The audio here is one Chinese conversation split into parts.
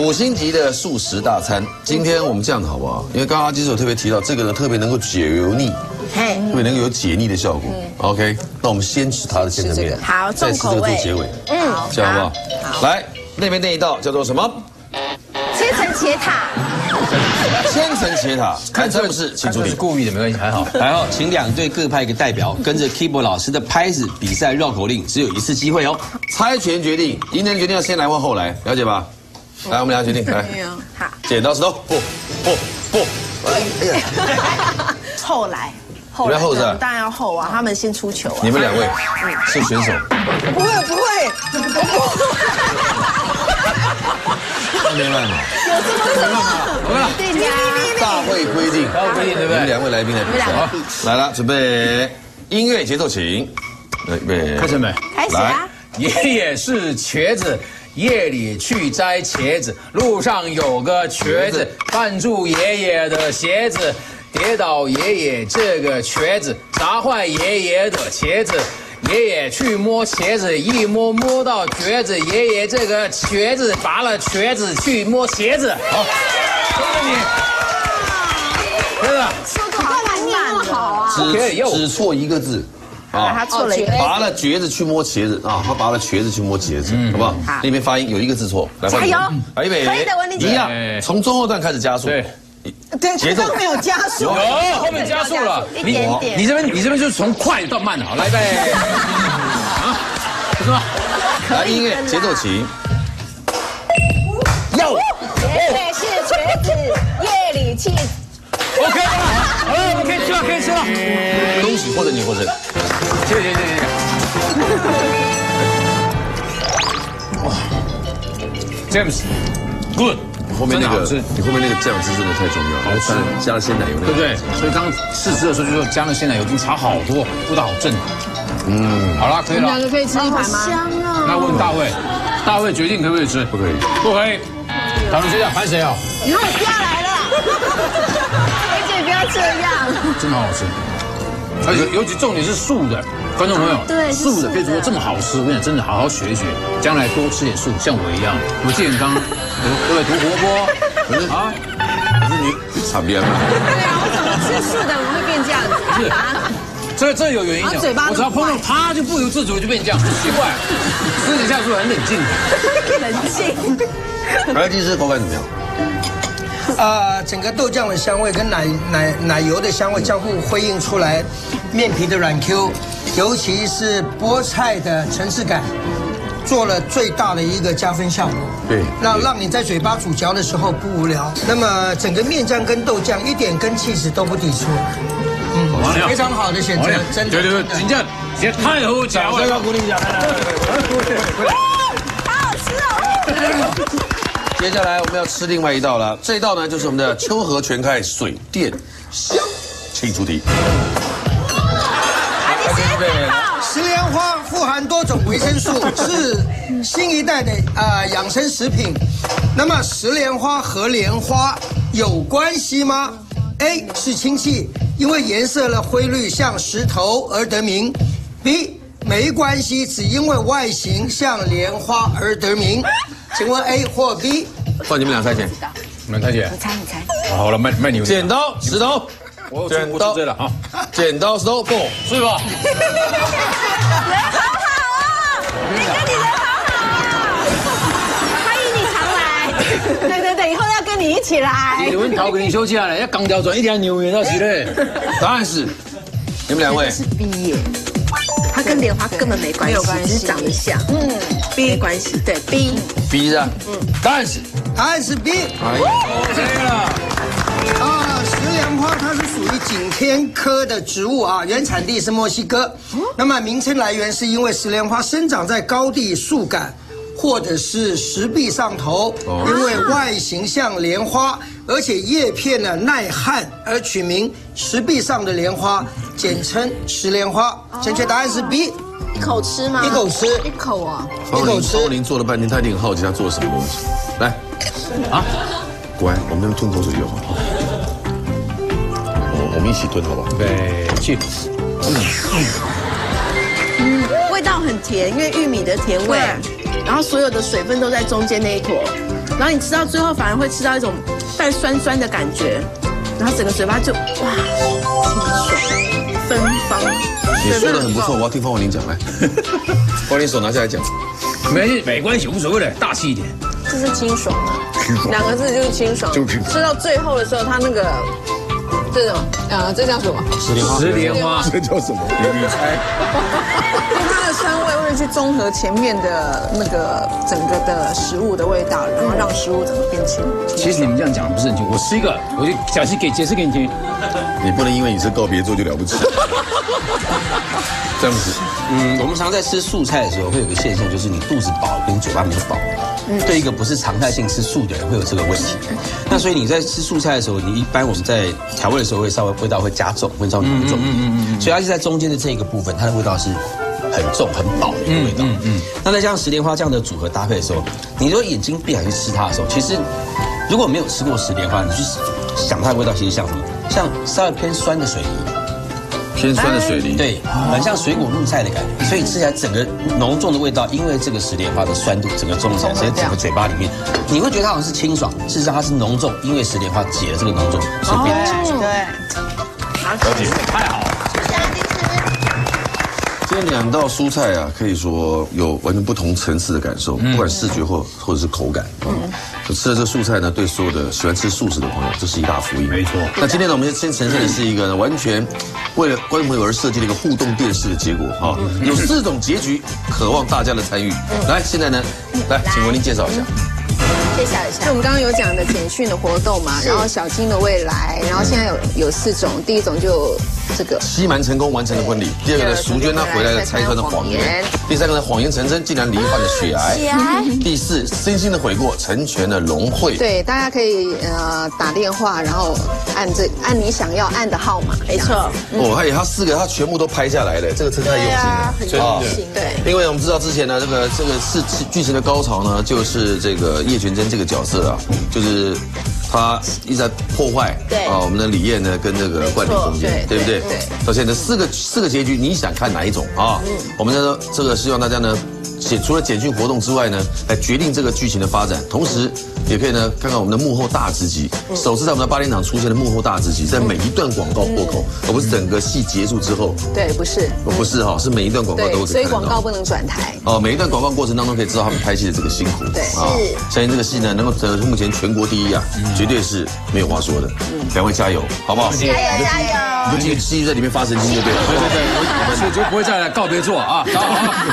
5星级的素食大餐。今天我们这样子好不好？因为刚刚阿基有特别提到这个呢，特别能够解油腻，特别能够有解腻的效果。OK， 那我们先吃它的千层面，好，再吃这个做结尾。好，这样好不好？来，那边那一道叫做什么？千层茄塔。千层茄塔，看这不是，请注意，是故意的，没关系，还好。还好，请2队各派一个代表，跟着 Keyboard 老师的拍子比赛绕口令，只有1次机会哦。猜拳决定，赢的人决定要先来或后来，了解吧？来，我们俩决定，来，好，剪刀石头，不，哎呀，后来，你们后是吧？当然要后啊，他们先出球啊。你们2位是选手，不会，没办法，有这么可能？对呀，大会规定，对不对？你们2位来宾来比赛，好，来了，准备，音乐节奏请，预备，开始没？开始啊！爷爷是瘸子，夜里去摘茄子，路上有个瘸子绊住爷爷的鞋子，跌倒爷爷这个瘸子，砸坏爷爷的茄子。爷爷去摸茄子，一摸到瘸子，爷爷这个瘸子拔了瘸子去摸鞋子。好，恭喜你，真的。速度好慢好啊！只错一个字。他错了一个，拔了橛子去摸茄子啊，他拔了瘸子去摸茄子，好不好？那边发音有一个字错，来，加油！预备，可以的，文玲姐。一样，从中后段开始加速。对，节奏没有加速，有后面加速了，一点点。你这边就是从快到慢，好，来呗。啊，是吧？来，音乐节奏起。有，爷爷是瘸子，夜里去。OK 了，好了，我们可以吃了，可以吃了。恭喜或者你获胜。谢谢。哇 ，James，good。后面那个，你后面那个酱汁真的太重要了，好吃，加了鲜奶油，对不对？所以刚试吃的时候就说加了鲜奶油，已经差好多，味道好正。好了，可以了。2个可以吃一盘吗？香啊！那问大卫，大卫决定可不可以吃？不可以，不可以。讨论一下，盘谁啊？你看我不要来了，而且不要这样。真的好吃，而且尤其重点是素的，观众朋友，对，素的可以做这么好吃，我跟你讲，真的好好学一学，将来多吃点素，像我一样，多健康，对不对？多活泼。可是你差别了。对啊，我怎么吃素的我会变这样子？是，这有原因的。我只要碰到它，就不由自主就变这样，奇怪。私底下说很冷静。冷静。来，其实口感怎么样？整个豆酱的香味跟奶油的香味相互辉映出来，面皮的软 Q， 尤其是菠菜的层次感，做了最大的一个加分效果。对，那让你在嘴巴咀嚼的时候不无聊。那么整个面酱跟豆酱一点跟气势都不抵触，非常好的选择，真的。对，真正也太好吃了，掌声要鼓励一下，来，好好吃哦。接下来我们要吃另外一道了，这一道呢就是我们的秋河全开水电香，请出题。石莲花富含多种维生素，是新一代的养生食品。那么石莲花和莲花有关系吗 ？A 是亲戚，因为颜色的灰绿像石头而得名。B 没关系，只因为外形像莲花而得名。请问 A 或 B？ 换你们俩猜拳。你们猜姐，你猜。好了，卖你。剪刀石头，剪刀对了啊，剪刀石头布，是吧？人好好哦，你跟你人好好，欢迎你常来。对，以后要跟你一起来。你们头给你休息下来，要钢条转一条牛眼到起嘞。答案是你们2位是 B 耶，它跟莲花根本没关系，只是长得像。B 没关系，对 B 是吧？答案是答案是 B。对了。石莲花它是属于景天科的植物啊，原产地是墨西哥。那么名称来源是因为石莲花生长在高地树干或者是石壁上头，因为外形像莲花，而且叶片呢耐旱而取名石壁上的莲花，简称石莲花。正确答案是 B。一口吃吗？一口吃，一口啊！一口吃。方林做了半天，他一定很好奇他做了什么东西。来，乖，我们吞口水就好。我们一起吞，好不好？对，去。味道很甜，因为玉米的甜味，然后所有的水分都在中间那一坨，然后你吃到最后反而会吃到一种带酸酸的感觉，然后整个嘴巴就哇清爽芬芳。你说的很不错，我要听方文琳讲来。方文琳手拿下来讲。没关系，无所谓的，大气一点。这是清爽啊，2个字就是清爽。吃到最后的时候，它那个这种这叫什么？石莲花，这叫什么？你猜？因为它的酸味会去综合前面的那个整个的食物的味道，然后让食物整个变清。其实你们这样讲不是很清，我吃一个，我就解释给你听。你不能因为你是告别做就了不起。这样子，我们常在吃素菜的时候，会有个现象，就是你肚子饱跟嘴巴没有饱。对一个不是常态性吃素的人会有这个问题。那所以你在吃素菜的时候，你一般我们在调味的时候会稍微味道会加重，会稍微浓重一点。所以它是在中间的这一个部分，它的味道是很重很饱的一个味道。那再加上石莲花这样的组合搭配的时候，你如果眼睛闭起来去吃它的时候，其实如果没有吃过石莲花，你去想它的味道，其实像什么？像稍微偏酸的水梨。偏酸的水梨，对，很像水果入菜的感觉，所以吃起来整个浓重的味道，因为这个石莲花的酸度，整个中产，所以整个嘴巴里面，你会觉得它好像是清爽，事实上它是浓重，因为石莲花解了这个浓重，所以变得清爽。对，了解，太好了。今天2道蔬菜啊，可以说有完全不同层次的感受，不管视觉或者是口感。就吃了这个素菜呢，对所有的喜欢吃素食的朋友，这是一大福音。没错。那今天呢，我们先呈现的是一个呢，完全为了观众朋友而设计的一个互动电视的结果哈，有4种结局，渴望大家的参与。来，现在呢，来，请文琳介绍一下。介绍一下，我们刚刚有讲的简讯的活动嘛，然后小金的未来，然后现在有4种，第一种就这个欺瞒成功完成了婚礼，第2个呢，淑娟她回来了拆穿了谎言，第3个呢，谎言成真，竟然罹患了血癌，第4，真心的悔过成全了龙会。对，大家可以打电话，然后按你想要按的号码，没错。还有他4个，他全部都拍下来了，这个真的太用心了，很用心。对，因为我们知道之前呢，这个是剧情的高潮呢，就是这个叶全真这个角色啊，就是他一直在破坏我们的李艳呢跟这个冠廷中间，对不对？对。到现在4个结局，你想看哪一种啊？我们呢这个希望大家呢。除了简讯活动之外呢，来决定这个剧情的发展，同时也可以呢看看我们的幕后大直击，首次在我们的8点档出现的幕后大直击，在每一段广告破口，而不是整个戏结束之后。对，不是，不是哈，是每一段广告都可以看到。所以广告不能转台。每一段广告过程当中可以知道他们拍戏的这个辛苦。对，相信这个戏呢能够得目前全国第一啊，绝对是没有话说的。2位加油，好不好？加油加油！你就继续在里面发神经就对了。对，所以就不会再来告别做啊，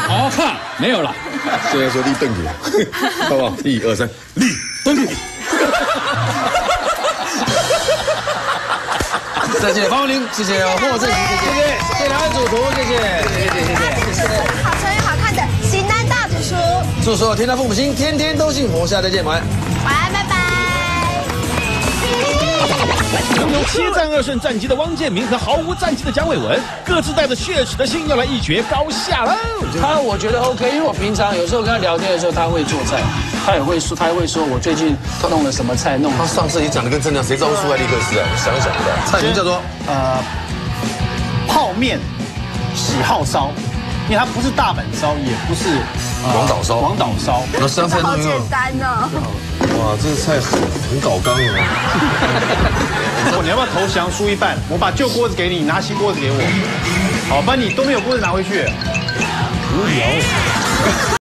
好好看，没有了。现在说立凳子，好不好？1、2、3，立凳子。再见，方文琳，谢谢霍正熙，谢谢2位主厨，谢谢。好成语好看的型男大主厨，祝所有天大父母亲天天都幸福，下次再见，晚安。晚安，拜拜。拥有7战2胜战绩的汪建民和毫无战绩的蒋伟文，各自带着血耻的心要来一决高下喽。我觉得 OK， 因为我平常有时候跟他聊天的时候，他会做菜，他也会说我最近弄了什么菜，他上次你讲的跟真的，谁知道会出来立刻吃啊？我想不到。菜名叫做泡面喜好烧，因为它不是大阪烧，也不是广岛烧。广岛烧，那香菜好简单哦。哇，这个菜很搞纲啊！你要不要投降输一半？我把旧锅子给你，拿新锅子给我。好，不然你都没有锅子拿回去。无聊。